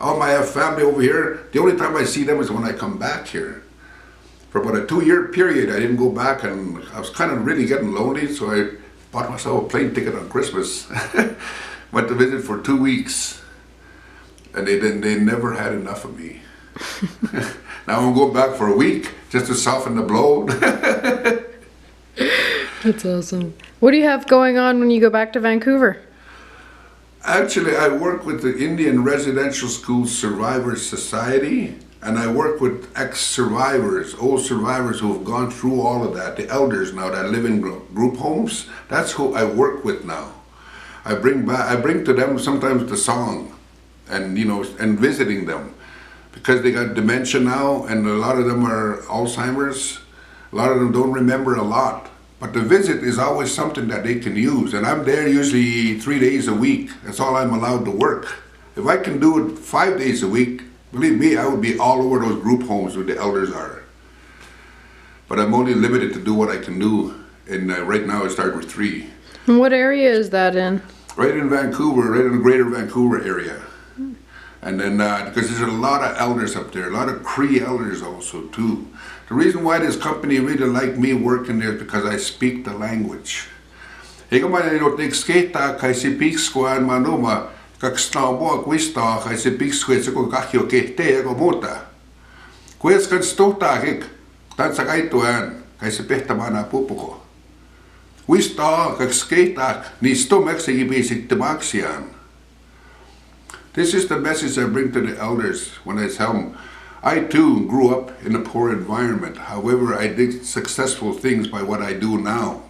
I have family over here. The only time I see them is when I come back here. For about a 2-year period, I didn't go back, and I was kind of really getting lonely, so I bought myself a plane ticket on Christmas. Went to visit for 2 weeks, and they never had enough of me. Now I'm going back for a week just to soften the blow. That's awesome. What do you have going on when you go back to Vancouver? Actually, I work with the Indian Residential School Survivors Society, and I work with ex-survivors, old survivors who have gone through all of that, the elders now that live in group homes. That's who I work with now. I bring to them sometimes the song, and and visiting them, because they got dementia now, and a lot of them are Alzheimer's. A lot of them don't remember a lot. But the visit is always something that they can use, and I'm there usually 3 days a week. That's all I'm allowed to work. If I can do it 5 days a week, believe me, I would be all over those group homes where the elders are. But I'm only limited to do what I can do, and right now I start with 3. And what area is that in? Right in Vancouver, right in the greater Vancouver area. And then, because there's a lot of elders up there, a lot of Cree elders also too. The reason why this company really liked me working there is because I speak the language. This is the message I bring to the elders when I tell them, I too grew up in a poor environment. However, I did successful things by what I do now.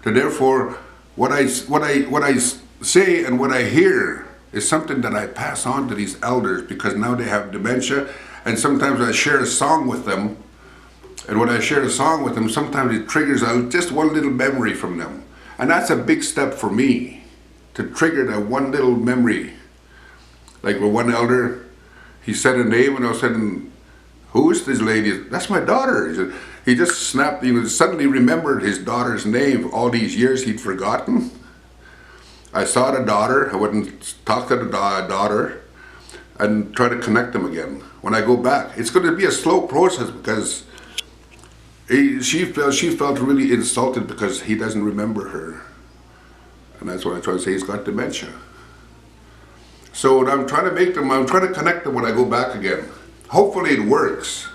So therefore, what I say and what I hear is something that I pass on to these elders, because now they have dementia, and sometimes I share a song with them. And when I share a song with them, sometimes it triggers out just one little memory from them. And that's a big step for me, to trigger that one little memory. Like with one elder, he said a name, and I was saying, who is this lady? That's my daughter. He said, he just snapped, suddenly remembered his daughter's name. All these years he'd forgotten. I saw the daughter. I went and talked to the daughter and try to connect them again. When I go back, it's going to be a slow process, because she felt really insulted because he doesn't remember her. And that's what I try to say, he's got dementia. So I'm trying to connect them when I go back again. Hopefully it works.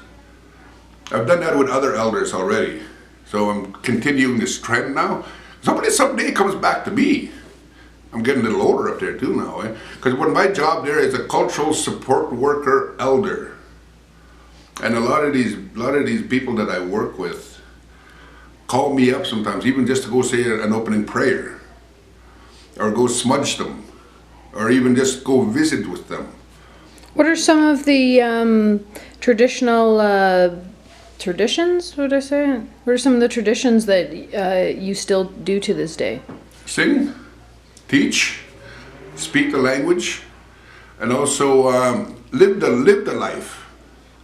I've done that with other elders already. So I'm continuing this trend now. Someday it comes back to me. I'm getting a little older up there too now. Because when my job there is a cultural support worker elder. And a lot of these people that I work with call me up sometimes, even just to go say an opening prayer. Or go smudge them. Or even just go visit with them. What are some of the traditional traditions, would I say? What are some of the traditions that you still do to this day? Sing, teach, speak the language, and also live the life.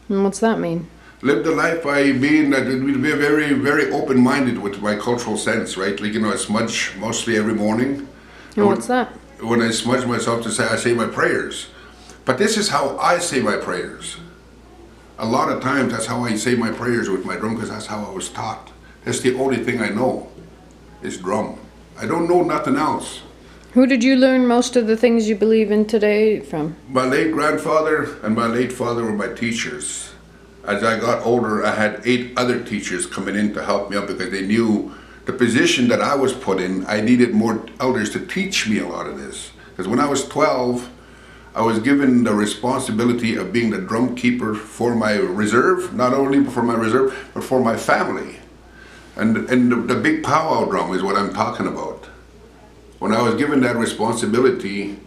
And what's that mean? Live the life by being that we be very, very open-minded with my cultural sense, right? Like, I smudge mostly every morning. And what's that? When I smudge myself I say my prayers. But this is how I say my prayers. A lot of times that's how I say my prayers with my drum, because that's how I was taught. That's the only thing I know, is drum. I don't know nothing else. Who did you learn most of the things you believe in today from? My late grandfather and my late father were my teachers. As I got older, I had 8 other teachers coming in to help me out, because they knew the position that I was put in. I needed more elders to teach me a lot of this. Because when I was 12, I was given the responsibility of being the drum keeper for my reserve, not only for my reserve, but for my family. And the big powwow drum is what I'm talking about. When I was given that responsibility,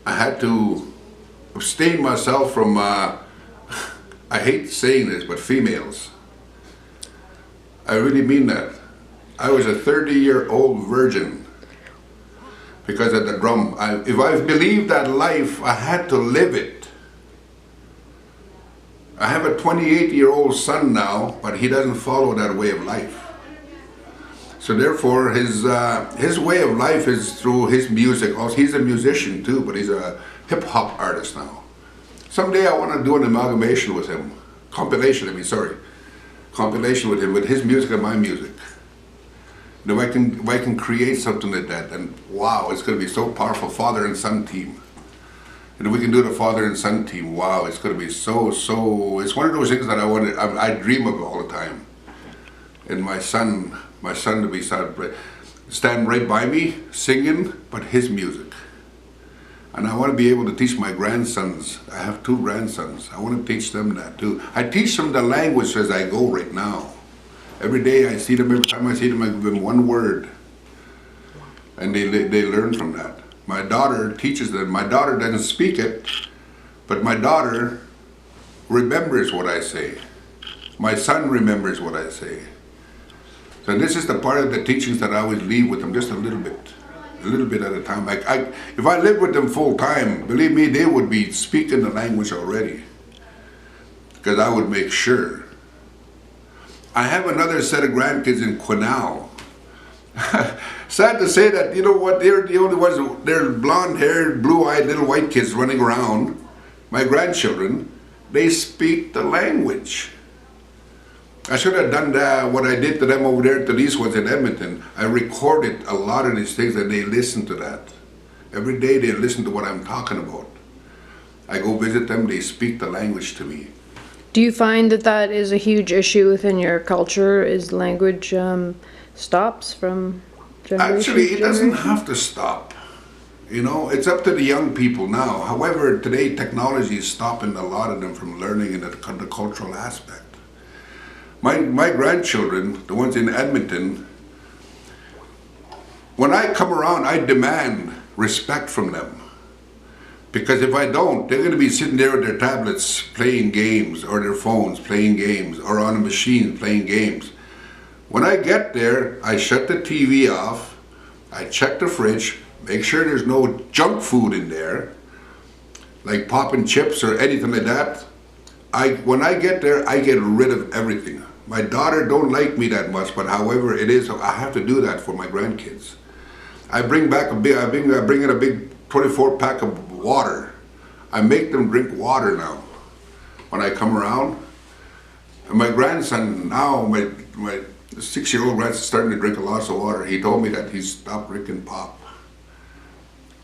I had to abstain myself from, I hate saying this, but females. I really mean that. I was a 30-year-old virgin because of the drum. If I believed that life, I had to live it. I have a 28-year-old son now, but he doesn't follow that way of life. So therefore, his way of life is through his music. Also, he's a musician too, but he's a hip-hop artist now. Someday I want to do an amalgamation with him. Compilation with him, with his music and my music. And if I can create something like that, then wow, it's going to be so powerful, father and son team. And if we can do the father and son team, wow, it's going to be so, it's one of those things that I dream of all the time. And my son to be stand right by me, singing, but his music. And I want to be able to teach my grandsons. I have 2 grandsons. I want to teach them that too. I teach them the language as I go right now. Every day I see them, every time I see them, I give them 1 word. And they learn from that. My daughter teaches them. My daughter doesn't speak it, but my daughter remembers what I say. My son remembers what I say. So this is the part of the teachings that I always leave with them, just a little bit at a time. If I lived with them full time, believe me, they would be speaking the language already, because I would make sure. I have another set of grandkids in Quesnel. Sad to say that, you know what, they're the only ones, they're blonde-haired, blue-eyed little white kids running around. My grandchildren, they speak the language. I should have done what I did to them over there, to these ones in Edmonton. I recorded a lot of these things and they listen to that. Every day they listen to what I'm talking about. I go visit them, they speak the language to me. Do you find that that is a huge issue within your culture? Is language stops from generation Actually, to it doesn't generation? have to stop. You know, it's up to the young people now. However, today technology is stopping a lot of them from learning in the cultural aspect. My grandchildren, the ones in Edmonton, when I come around, I demand respect from them. Because if I don't, they're going to be sitting there with their tablets playing games, or their phones playing games, or on a machine playing games. When I get there, I shut the TV off, I check the fridge, make sure there's no junk food in there, like popping chips or anything like that. When I get there, I get rid of everything. My daughter don't like me that much, but however it is, I have to do that for my grandkids. I bring in a big 24 pack of water. I make them drink water now when I come around. And my grandson now, my 6-year-old grandson, starting to drink a lot of water. He told me that he stopped drinking pop.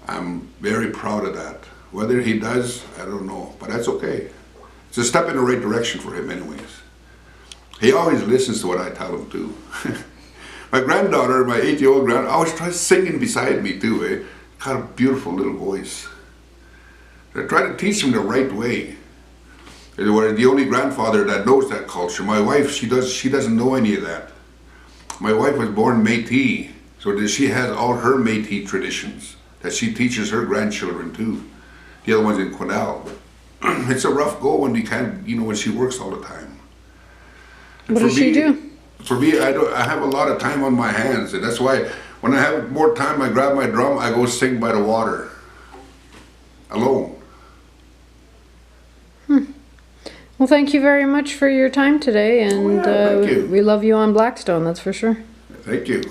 I'm very proud of that. Whether he does, I don't know, but that's okay. It's a step in the right direction for him anyways. He always listens to what I tell him too. My granddaughter, my 8-year-old granddaughter, always tries singing beside me too, eh? Got a beautiful little voice. I try to teach him the right way. We're the only grandfather that knows that culture. My wife, she doesn't know any of that. My wife was born Métis, so she has all her Métis traditions that she teaches her grandchildren too. The other one's in Quesnel. It's a rough go when when she works all the time. What does she do? For me, I have a lot of time on my hands, and that's why when I have more time, I grab my drum, I go sing by the water, alone. Well, thank you very much for your time today, and thank you. we love you on Blackstone, that's for sure. Thank you.